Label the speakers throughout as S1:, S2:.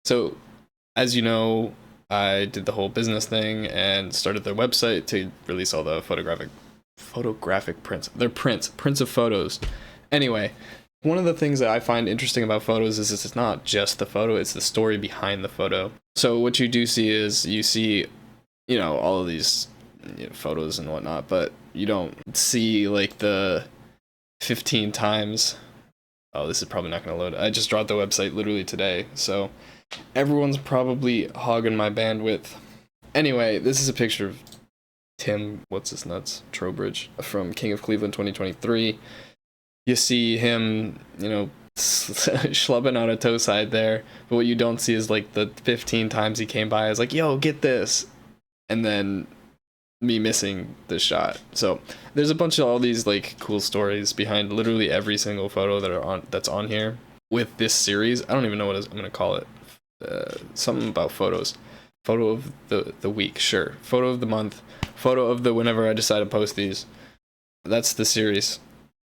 S1: So, as you know, I did the whole business thing and started their website to release all the photographic prints. They're prints of photos. Anyway, one of the things that I find interesting about photos is it's not just the photo, it's the story behind the photo. So what you do see is you see, all of these photos and whatnot, but you don't see like the 15 times. Oh, this is probably not going to load. I just dropped the website literally today, so everyone's probably hogging my bandwidth. Anyway, this is a picture of Tim, what's his nuts, Trowbridge from King of Cleveland 2023. You see him, schlubbing on a toe side there, but what you don't see is like the 15 times he came by. I was like, yo, get this, and then me missing the shot. So there's a bunch of all these like cool stories behind literally every single photo that's on here with this series. I don't even know what I'm gonna call it. Something about photos. Photo of the week, sure. Photo of the month. Photo of the whenever I decide to post these. That's the series.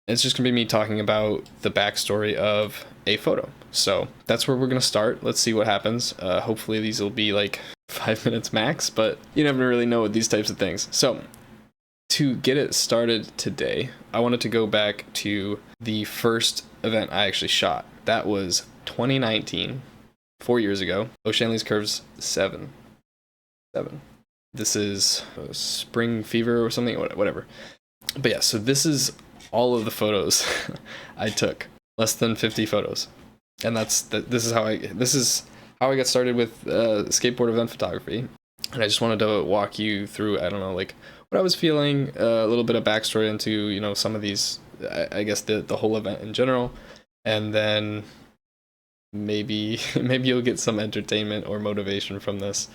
S1: It's just gonna be me talking about the backstory of a photo. So that's where we're gonna start. Let's see what happens. Hopefully these will be like 5 minutes max, but you never really know with these types of things. So to get it started today, I wanted to go back to the first event I actually shot. That was 2019, 4 years ago. O'Shanley's Curves 7. This is Spring Fever or something, whatever. But yeah, so this is all of the photos I took. Less than 50 photos. And this is how I got started with skateboard event photography. And I just wanted to walk you through, I don't know, like what I was feeling, a little bit of backstory into, some of these, I guess the whole event in general. And then maybe you'll get some entertainment or motivation from this.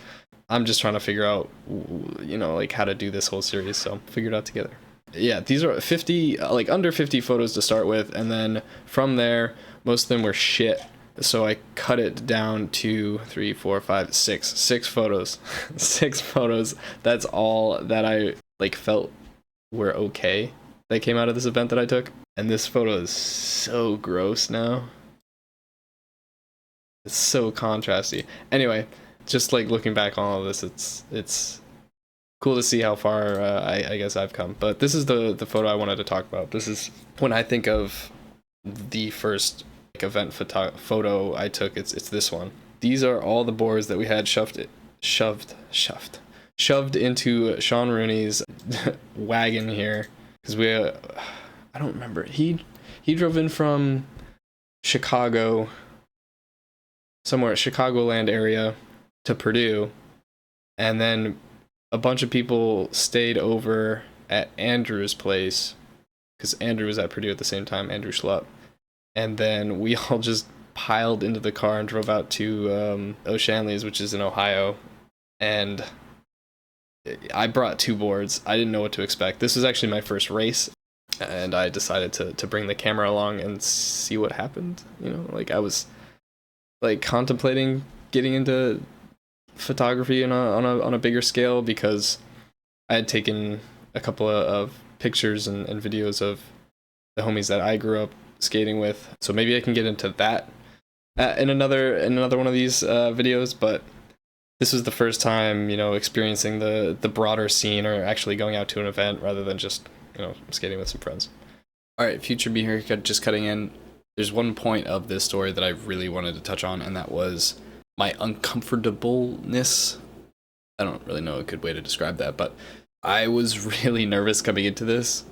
S1: I'm just trying to figure out, like how to do this whole series. So figure it out together. Yeah, these are 50, like under 50 photos to start with. And then from there, most of them were shit. So I cut it down to 3, 4, 5, 6. 6 photos. 6 photos. That's all that I like felt were okay that came out of this event that I took. And this photo is so gross now. It's so contrasty. Anyway, just like looking back on all of this, it's cool to see how far I guess I've come. But this is the photo I wanted to talk about. This is when I think of the first event photo I took. It's this one. These are all the boards that we had shoved into Sean Rooney's wagon here, because I don't remember, he drove in from Chicago, somewhere Chicagoland area, to Purdue, and then a bunch of people stayed over at Andrew's place, because Andrew was at Purdue at the same time, Andrew Schlupp. And then we all just piled into the car and drove out to O'Shanley's, which is in Ohio. And I brought 2 boards. I didn't know what to expect. This was actually my first race, and I decided to bring the camera along and see what happened. Like I was like contemplating getting into photography on a bigger scale, because I had taken a couple of pictures and videos of the homies that I grew up skating with, so maybe I can get into that in another one of these videos. But this was the first time experiencing the broader scene, or actually going out to an event rather than just skating with some friends. All right, future me here, just cutting in. There's one point of this story that I really wanted to touch on, and that was my uncomfortableness. I don't really know a good way to describe that, but I was really nervous coming into this.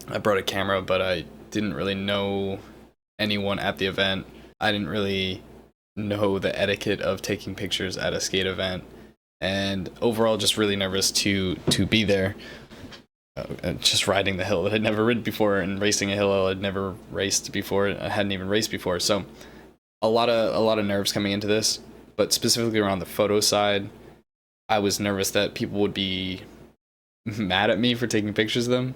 S1: I brought a camera, but I didn't really know anyone at the event. I didn't really know the etiquette of taking pictures at a skate event, and overall just really nervous to be there. Just riding the hill that I'd never ridden before, and racing a hill I'd never raced before. I hadn't even raced before, so a lot of nerves coming into this. But specifically around the photo side, I was nervous that people would be mad at me for taking pictures of them.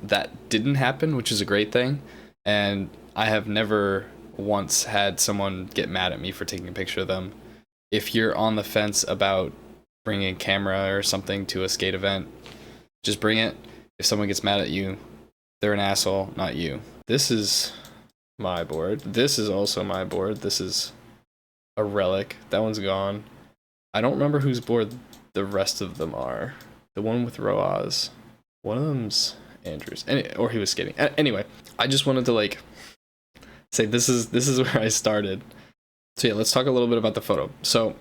S1: That didn't happen, which is a great thing. And I have never once had someone get mad at me for taking a picture of them. If you're on the fence about bringing a camera or something to a skate event, just bring it. If someone gets mad at you, they're an asshole, not you. This is my board. This is also my board. This is a relic. That one's gone. I don't remember whose board the rest of them are. The one with Roaz. One of them's Andrew's. Or he was skating. Anyway, I just wanted to like say this is where I started. So yeah, let's talk a little bit about the photo. So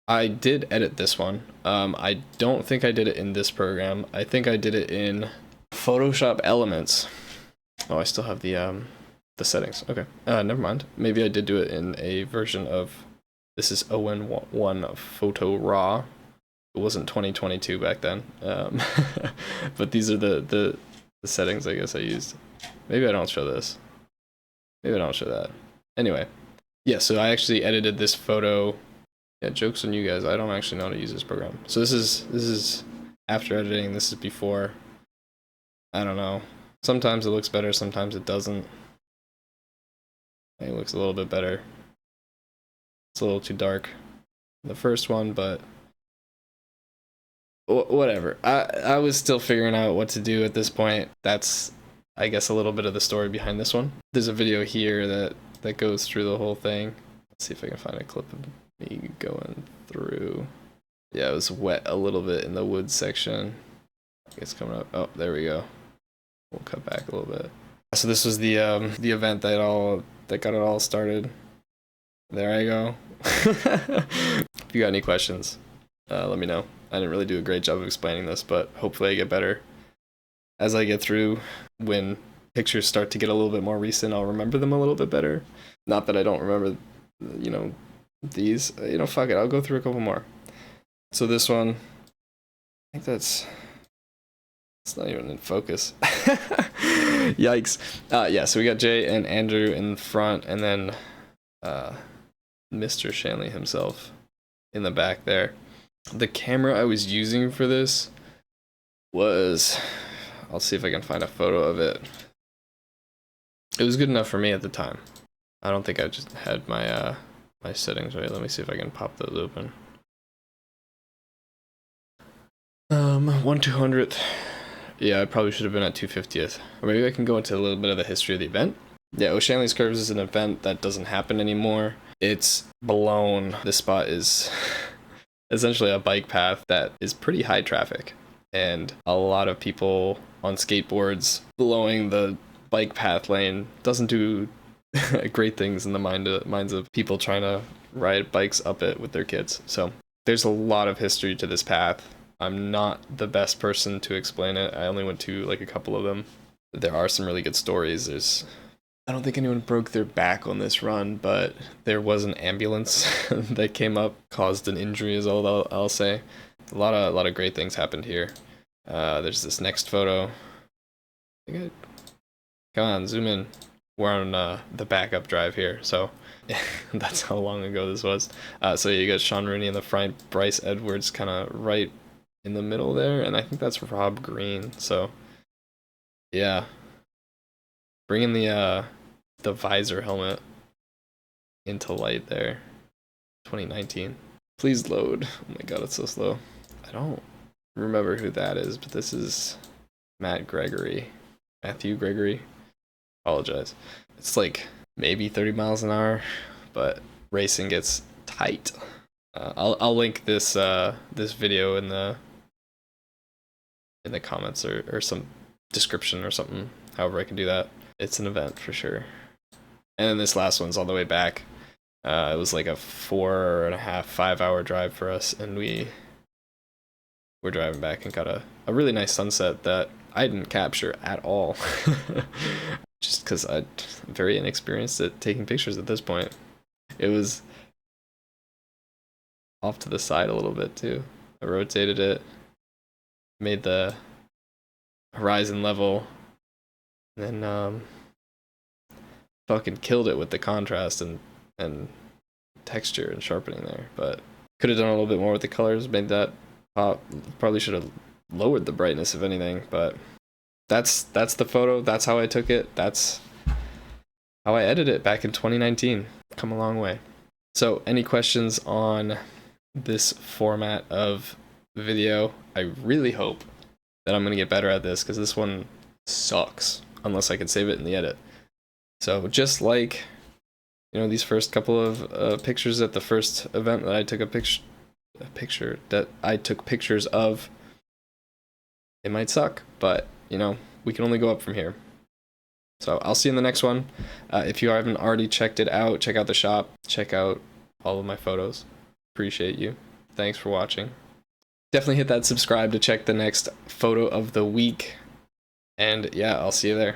S1: I did edit this one. I don't think I did it in this program. I think I did it in Photoshop Elements. Oh, I still have the settings. Okay. Never mind. Maybe I did do it in a version of, this is ON1 Photo Raw. It wasn't 2022 back then. But these are the settings I guess I used. Maybe I don't show this. Maybe I don't show that. Anyway. Yeah, so I actually edited this photo. Yeah, joke's on you guys. I don't actually know how to use this program. So this is after editing. This is before. I don't know. Sometimes it looks better. Sometimes it doesn't. I think it looks a little bit better. It's a little too dark. The first one, but whatever. I was still figuring out what to do at this point. That's, I guess, a little bit of the story behind this one. There's a video here that goes through the whole thing. Let's see if I can find a clip of me going through. Yeah, it was wet a little bit in the woods section. It's coming up. Oh, there we go. We'll cut back a little bit. So this was the event that got it all started. There I go. If you got any questions, let me know. I didn't really do a great job of explaining this, but hopefully I get better as I get through. When pictures start to get a little bit more recent, I'll remember them a little bit better. Not that I don't remember, you know, these. You know, fuck it. I'll go through a couple more. So this one, I think it's not even in focus. Yikes. Yeah, so we got Jay and Andrew in front, and then Mr. Shanley himself in the back there. The camera I was using for this was, I'll see if I can find a photo of it. It was good enough for me at the time. I don't think I just had my my settings right. Let me see if I can pop those open. 1/200th. Yeah, I probably should have been at 250th. Or maybe I can go into a little bit of the history of the event. Yeah, O'Shanley's Curves is an event that doesn't happen anymore. It's blown. This spot is essentially a bike path that is pretty high traffic. And a lot of people on skateboards blowing the bike path lane doesn't do great things in the minds of people trying to ride bikes up it with their kids. So there's a lot of history to this path. I'm not the best person to explain it. I only went to like a couple of them. There are some really good stories. I don't think anyone broke their back on this run, but there was an ambulance that came up, caused an injury is all I'll say. A lot of great things happened here. There's this next photo. Come on, zoom in. We're on the backup drive here, so that's how long ago this was. So you got Sean Rooney in the front, Bryce Edwards kind of right in the middle there, and I think that's Rob Green. So yeah, bringing the visor helmet into light there. 2019. Please load. Oh my god, it's so slow. I don't remember who that is, but this is Matthew Gregory. Apologize. It's like maybe 30 miles an hour, but racing gets tight. I'll link this this video in the comments or some description or something, however I can do that. It's an event for sure. And then this last one's all the way back. It was like a 4.5-5 hour drive for us, and we're driving back and got a really nice sunset that I didn't capture at all. Just because I'm very inexperienced at taking pictures at this point. It was off to the side a little bit too. I rotated it, made the horizon level, and then fucking killed it with the contrast and texture and sharpening there. But could have done a little bit more with the colors, made that pop. Probably should have lowered the brightness if anything, but that's the photo. That's how I took it. That's how I edited it back in 2019. Come a long way. So any questions on this format of video? I really hope that I'm going to get better at this, because this one sucks unless I can save it in the edit. So just like, these first couple of pictures at the first event that I took pictures of, it might suck, but we can only go up from here. So I'll see you in the next one. If you haven't already checked it out, check out the shop, check out all of my photos. Appreciate you. Thanks for watching. Definitely hit that subscribe to check the next photo of the week. And yeah, I'll see you there.